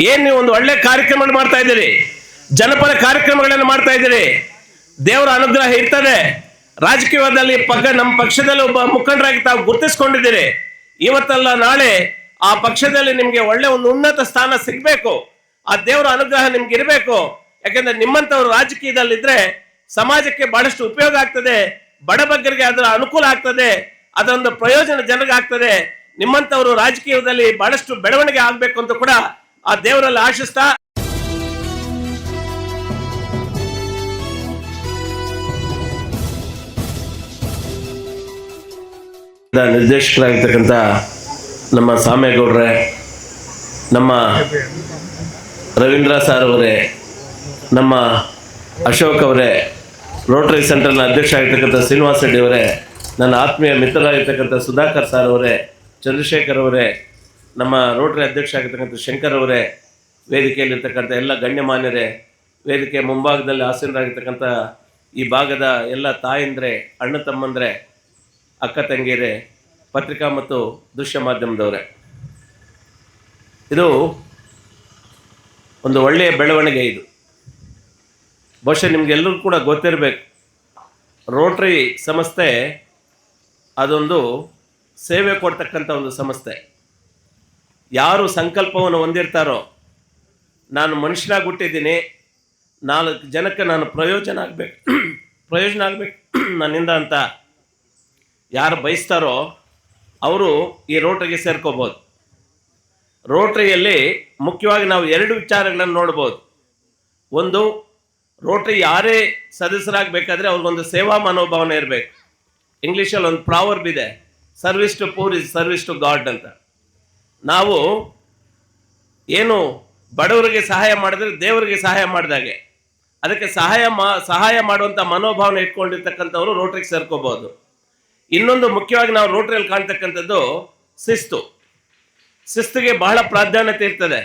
ಏನ್ ನೀವು ಒಂದು ಒಳ್ಳೆ ಕಾರ್ಯಕ್ರಮಗಳು ಮಾಡ್ತಾ ಇದ್ದೀರಿ, ಜನಪರ ಕಾರ್ಯಕ್ರಮಗಳನ್ನು ಮಾಡ್ತಾ ಇದ್ದೀರಿ, ದೇವರ ಅನುಗ್ರಹ ಇರ್ತದೆ. ರಾಜಕೀಯದಲ್ಲಿ ನಮ್ಮ ಪಕ್ಷದಲ್ಲಿ ಒಬ್ಬ ಮುಖಂಡರಾಗಿ ತಾವು ಗುರುತಿಸ್ಕೊಂಡಿದ್ದೀರಿ. ಇವತ್ತಲ್ಲ ನಾಳೆ ಆ ಪಕ್ಷದಲ್ಲಿ ನಿಮ್ಗೆ ಒಳ್ಳೆ ಒಂದು ಉನ್ನತ ಸ್ಥಾನ ಸಿಗ್ಬೇಕು, ಆ ದೇವರ ಅನುಗ್ರಹ ನಿಮ್ಗೆ ಇರಬೇಕು. ಯಾಕಂದ್ರೆ ನಿಮ್ಮಂತವ್ರು ರಾಜಕೀಯದಲ್ಲಿದ್ರೆ ಸಮಾಜಕ್ಕೆ ಬಹಳಷ್ಟು ಉಪಯೋಗ ಆಗ್ತದೆ, ಬಡಬಗ್ಗರಿಗೆ ಅದರ ಅನುಕೂಲ ಆಗ್ತದೆ, ಅದರೊಂದು ಪ್ರಯೋಜನ ಜನರಿಗೆ ಆಗ್ತದೆ. ನಿಮ್ಮಂತವರು ರಾಜಕೀಯದಲ್ಲಿ ಬಹಳಷ್ಟು ಬೆಳವಣಿಗೆ ಆಗ್ಬೇಕು ಅಂತ ಕೂಡ ಆ ದೇವರಲ್ಲಿ ಆಶಿಸ್ತಾ ನಿರ್ದೇಶಕರಾಗಿರ್ತಕ್ಕಂಥ ನಮ್ಮ ಸಾಮೇಗೌಡ್ರೆ, ನಮ್ಮ ರವೀಂದ್ರ ಸರ್ ಅವರೇ, ನಮ್ಮ ಅಶೋಕ್ ಅವರೇ, ರೋಟರಿ ಸೆಂಟ್ರಲ್ನ ಅಧ್ಯಕ್ಷ ಆಗಿರ್ತಕ್ಕಂಥ ಶ್ರೀನಿವಾಸ ರೆಡ್ಡಿ ಅವರೇ, ನನ್ನ ಆತ್ಮೀಯ ಮಿತ್ರರಾಗಿರ್ತಕ್ಕಂಥ ಸುಧಾಕರ್ ಸರ್ ಅವರೇ, ಚಂದ್ರಶೇಖರ್ ಅವರೇ, ನಮ್ಮ ರೋಟರಿ ಅಧ್ಯಕ್ಷ ಆಗಿರ್ತಕ್ಕಂಥ ಶಂಕರ್ ಅವರೇ, ವೇದಿಕೆಯಲ್ಲಿರ್ತಕ್ಕಂಥ ಎಲ್ಲ ಗಣ್ಯಮಾನ್ಯರೇ, ವೇದಿಕೆ ಮುಂಭಾಗದಲ್ಲಿ ಆಸೀನರಾಗಿರ್ತಕ್ಕಂಥ ಈ ಭಾಗದ ಎಲ್ಲ ತಾಯಂದ್ರೆ, ಅಣ್ಣ ತಮ್ಮಂದ್ರೆ, ಅಕ್ಕ ತಂಗಿಯರೇ, ಪತ್ರಿಕಾ ಮತ್ತು ದೃಶ್ಯ ಮಾಧ್ಯಮದವರೇ, ಇದು ಒಂದು ಒಳ್ಳೆಯ ಬೆಳವಣಿಗೆ. ಇದು ಬಹುಶಃ ನಿಮಗೆಲ್ಲರೂ ಕೂಡ ಗೊತ್ತಿರಬೇಕು, ರೋಟರಿ ಸಂಸ್ಥೆ ಅದೊಂದು ಸೇವೆ ಕೊಡ್ತಕ್ಕಂಥ ಒಂದು ಸಂಸ್ಥೆ. ಯಾರು ಸಂಕಲ್ಪವನ್ನು ಹೊಂದಿರ್ತಾರೋ, ನಾನು ಮನುಷ್ಯನಾಗಿ ಹುಟ್ಟಿದ್ದೀನಿ, 4 ಜನಕ್ಕೆ ನಾನು ಪ್ರಯೋಜನ ಆಗಬೇಕು ನನ್ನಿಂದ ಅಂತ ಯಾರು ಬಯಸ್ತಾರೋ ಅವರು ಈ ರೋಟರಿಗೆ ಸೇರ್ಕೋಬೋದು. ರೋಟರಿಯಲ್ಲಿ ಮುಖ್ಯವಾಗಿ ನಾವು 2 ವಿಚಾರಗಳನ್ನು ನೋಡ್ಬೋದು. ಒಂದು, ರೋಟರಿ ಯಾರೇ ಸದಸ್ಯರಾಗಬೇಕಾದ್ರೆ ಅವ್ರಿಗೊಂದು ಸೇವಾ ಮನೋಭಾವನೆ ಇರಬೇಕು. ಇಂಗ್ಲೀಷಲ್ಲಿ ಒಂದು ಪ್ರಾವರ್ಬ್ ಇದೆ, service to poor is service to God ಅಂತ. ನಾವು ಏನು ಬಡವರಿಗೆ ಸಹಾಯ ಮಾಡಿದ್ರೆ ದೇವರಿಗೆ ಸಹಾಯ ಮಾಡಿದಾಗೆ. ಅದಕ್ಕೆ ಸಹಾಯ ಮಾಡುವಂಥ ಮನೋಭಾವನೆ ಇಟ್ಕೊಂಡಿರ್ತಕ್ಕಂಥವ್ರು ರೋಟರಿಗೆ ಸೇರ್ಕೋಬಹುದು. ಇನ್ನೊಂದು ಮುಖ್ಯವಾಗಿ ನಾವು ರೋಟರಿಯಲ್ಲಿ ಕಾಣ್ತಕ್ಕಂಥದ್ದು ಶಿಸ್ತಿಗೆ ಬಹಳ ಪ್ರಾಧಾನ್ಯತೆ ಇರ್ತದೆ.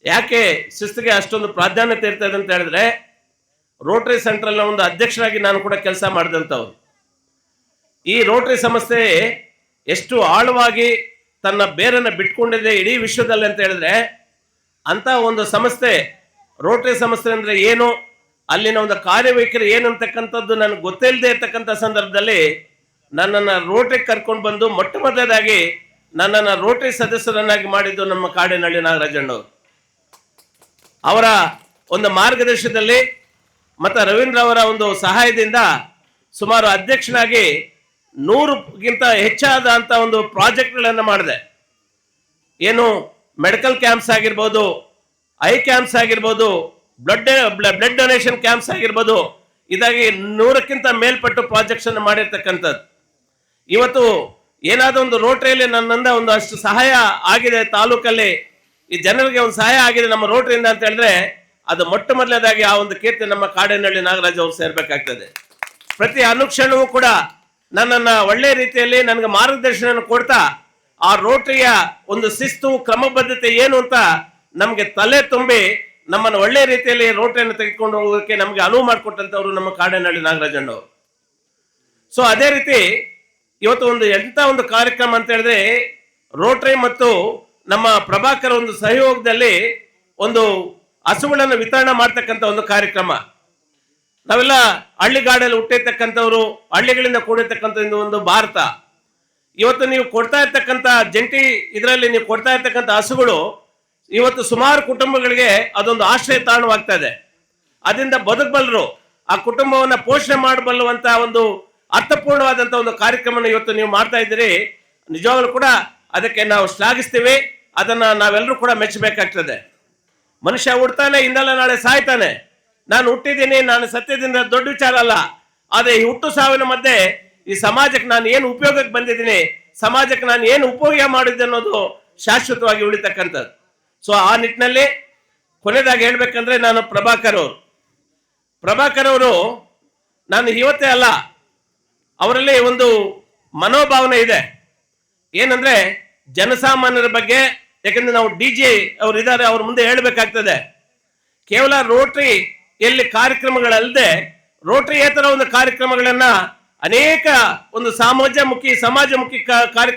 ಯಾಕೆ ಶಿಸ್ತಿಗೆ ಅಷ್ಟೊಂದು ಪ್ರಾಧಾನ್ಯತೆ ಇರ್ತದೆ ಅಂತ ಹೇಳಿದ್ರೆ, ರೋಟರಿ ಸೆಂಟ್ರಲ್ನ ಒಂದು ಅಧ್ಯಕ್ಷರಾಗಿ ನಾನು ಕೂಡ ಕೆಲಸ ಮಾಡಿದಂಥವ್ರು. ಈ ರೋಟರಿ ಸಂಸ್ಥೆ ಎಷ್ಟು ಆಳವಾಗಿ ತನ್ನ ಬೇರನ್ನು ಬಿಟ್ಕೊಂಡಿದೆ ಇಡೀ ವಿಶ್ವದಲ್ಲಿ ಅಂತ ಹೇಳಿದ್ರೆ, ಅಂತ ಒಂದು ಸಂಸ್ಥೆ, ರೋಟರಿ ಸಂಸ್ಥೆ ಅಂದರೆ ಏನು, ಅಲ್ಲಿನ ಒಂದು ಕಾರ್ಯವೈಖರಿ ಏನು ಅಂತಕ್ಕಂಥದ್ದು ನನಗೆ ಗೊತ್ತಿಲ್ಲದೆ ಇರ್ತಕ್ಕಂಥ ಸಂದರ್ಭದಲ್ಲಿ ನನ್ನನ್ನು ರೋಟರಿ ಕರ್ಕೊಂಡು ಬಂದು ಮೊಟ್ಟ ಮೊದಲದಾಗಿ ನನ್ನನ್ನು ರೋಟರಿ ಸದಸ್ಯರನ್ನಾಗಿ ಮಾಡಿದ್ದು ನಮ್ಮ ಕಾಡೇನಹಳ್ಳಿ ನಾಗರಾಜಣ್ಣವರು. ಅವರ ಒಂದು ಮಾರ್ಗದರ್ಶನದಲ್ಲಿ ಮತ್ತು ರವೀಂದ್ರ ಅವರ ಒಂದು ಸಹಾಯದಿಂದ ಸುಮಾರು ಅಧ್ಯಕ್ಷನಾಗಿ 100ಗಿಂತ ಹೆಚ್ಚಾದಂಥ ಒಂದು ಪ್ರಾಜೆಕ್ಟ್ಗಳನ್ನು ಮಾಡಿದೆ. ಏನು ಮೆಡಿಕಲ್ ಕ್ಯಾಂಪ್ಸ್ ಆಗಿರ್ಬೋದು, ಐ ಕ್ಯಾಂಪ್ಸ್ ಆಗಿರ್ಬೋದು, ಬ್ಲಡ್ ಡೊನೇಷನ್ ಕ್ಯಾಂಪ್ಸ್ ಆಗಿರ್ಬೋದು, ಇದಾಗಿ 100ಕ್ಕಿಂತ ಮೇಲ್ಪಟ್ಟು ಪ್ರಾಜೆಕ್ಟ್ಸ್ ಅನ್ನು ಮಾಡಿರ್ತಕ್ಕಂಥದ್ದು. ಇವತ್ತು ಏನಾದರೂ ಒಂದು ರೋಟರಿಯಲ್ಲಿ ನನ್ನಿಂದ ಒಂದು ಅಷ್ಟು ಸಹಾಯ ಆಗಿದೆ, ತಾಲೂಕಲ್ಲಿ ಈ ಜನರಿಗೆ ಒಂದು ಸಹಾಯ ಆಗಿದೆ ನಮ್ಮ ರೋಟರಿಯಿಂದ ಅಂತ ಹೇಳಿದ್ರೆ, ಅದು ಮೊಟ್ಟ ಮೊದಲದಾಗಿ ಆ ಒಂದು ಕೀರ್ತಿ ನಮ್ಮ ಕಾಡೇನಹಳ್ಳಿ ನಾಗರಾಜ್ ಅವರು ಸೇರ್ಬೇಕಾಗ್ತದೆ. ಪ್ರತಿ ಅನುಕ್ಷಣವೂ ಕೂಡ ನನ್ನನ್ನು ಒಳ್ಳೆ ರೀತಿಯಲ್ಲಿ ನನಗೆ ಮಾರ್ಗದರ್ಶನ ಕೊಡ್ತಾ ಆ ರೋಟರಿಯ ಒಂದು ಶಿಸ್ತು ಕ್ರಮಬದ್ಧತೆ ಏನು ಅಂತ ನಮಗೆ ತಲೆ ತುಂಬಿ ನಮ್ಮನ್ನು ಒಳ್ಳೆ ರೀತಿಯಲ್ಲಿ ರೋಟರಿಯನ್ನು ತೆಗೆದುಕೊಂಡು ಹೋಗೋದಕ್ಕೆ ನಮಗೆ ಅನುವು ಮಾಡಿಕೊಟ್ಟಂಥವ್ರು ನಮ್ಮ ಕಾಡೇನಹಳ್ಳಿ ನಾಗರಾಜಣ್ಣವರು. ಸೊ ಅದೇ ರೀತಿ ಇವತ್ತು ಎಂಥ ಒಂದು ಕಾರ್ಯಕ್ರಮ ಅಂತ ಹೇಳಿದ್ರೆ, ರೋಟರಿ ಮತ್ತು ನಮ್ಮ ಪ್ರಭಾಕರ್ ಒಂದು ಸಹಯೋಗದಲ್ಲಿ ಒಂದು ಹಸುಗಳನ್ನು ವಿತರಣೆ ಮಾಡ್ತಕ್ಕಂಥ ಒಂದು ಕಾರ್ಯಕ್ರಮ. ನಾವೆಲ್ಲ ಹಳ್ಳಿಗಾಡಲ್ಲಿ ಹುಟ್ಟಿರ್ತಕ್ಕಂಥವ್ರು, ಹಳ್ಳಿಗಳಿಂದ ಕೂಡಿರ್ತಕ್ಕಂಥ ಒಂದು ಭಾರತ. ಇವತ್ತು ನೀವು ಕೊಡ್ತಾ ಇರ್ತಕ್ಕಂಥ ಜಂಟಿ ಇದರಲ್ಲಿ ನೀವು ಕೊಡ್ತಾ ಇರ್ತಕ್ಕಂಥ ಹಸುಗಳು ಇವತ್ತು ಸುಮಾರು ಕುಟುಂಬಗಳಿಗೆ ಅದೊಂದು ಆಶ್ರಯ ತಾಣವಾಗ್ತಾ ಇದೆ. ಅದರಿಂದ ಬದುಕಬಲ್ಲರು, ಆ ಕುಟುಂಬವನ್ನು ಪೋಷಣೆ ಮಾಡಬಲ್ಲುವಂತ ಒಂದು ಅರ್ಥಪೂರ್ಣವಾದಂಥ ಒಂದು ಕಾರ್ಯಕ್ರಮನ ಇವತ್ತು ನೀವು ಮಾಡ್ತಾ ಇದ್ದೀರಿ. ನಿಜವಾಗ್ಲೂ ಕೂಡ ಅದಕ್ಕೆ ನಾವು ಶ್ಲಾಘಿಸ್ತೀವಿ. ಅದನ್ನ ನಾವೆಲ್ಲರೂ ಕೂಡ ಮೆಚ್ಚಬೇಕಾಗ್ತದೆ. ಮನುಷ್ಯ ಹುಡ್ತಾನೆ, ಇಂದಲ್ಲ ನಾಳೆ ಸಾಯ್ತಾನೆ. ನಾನು ಹುಟ್ಟಿದ್ದೀನಿ, ನಾನು ಸತ್ಯದಿಂದ ದೊಡ್ಡ ವಿಚಾರ ಅಲ್ಲ. ಆದರೆ ಈ ಹುಟ್ಟು ಸಾವಿನ ಮಧ್ಯೆ ಈ ಸಮಾಜಕ್ಕೆ ನಾನು ಏನು ಉಪಯೋಗಕ್ಕೆ ಬಂದಿದ್ದೀನಿ, ಸಮಾಜಕ್ಕೆ ನಾನು ಏನು ಉಪಯೋಗ ಮಾಡಿದ್ದೆ ಅನ್ನೋದು ಶಾಶ್ವತವಾಗಿ ಉಳಿತಕ್ಕಂಥದ್ದು. ಸೊ ಆ ನಿಟ್ಟಿನಲ್ಲಿ ಕೊನೆಯದಾಗಿ ಹೇಳ್ಬೇಕಂದ್ರೆ, ನಾನು ಪ್ರಭಾಕರ್ ಅವರು ನಾನು ಇವತ್ತೇ ಅಲ್ಲ, ಅವರಲ್ಲಿ ಒಂದು ಮನೋಭಾವನೆ ಇದೆ. ಏನಂದ್ರೆ ಜನಸಾಮಾನ್ಯರ ಬಗ್ಗೆ. ಯಾಕಂದ್ರೆ ನಾವು DJ ಅವರು ಇದ್ದಾರೆ, ಅವ್ರ ಮುಂದೆ ಹೇಳ್ಬೇಕಾಗ್ತದೆ. ಕೇವಲ ರೋಟರಿ ಎಲ್ಲಿ ಕಾರ್ಯಕ್ರಮಗಳಲ್ಲದೆ ರೋಟರಿಯೇತರ ಒಂದು ಕಾರ್ಯಕ್ರಮಗಳನ್ನ ಅನೇಕ ಒಂದು ಸಮಾಜಮುಖಿ ಕಾರ್ಯಕ್ರಮ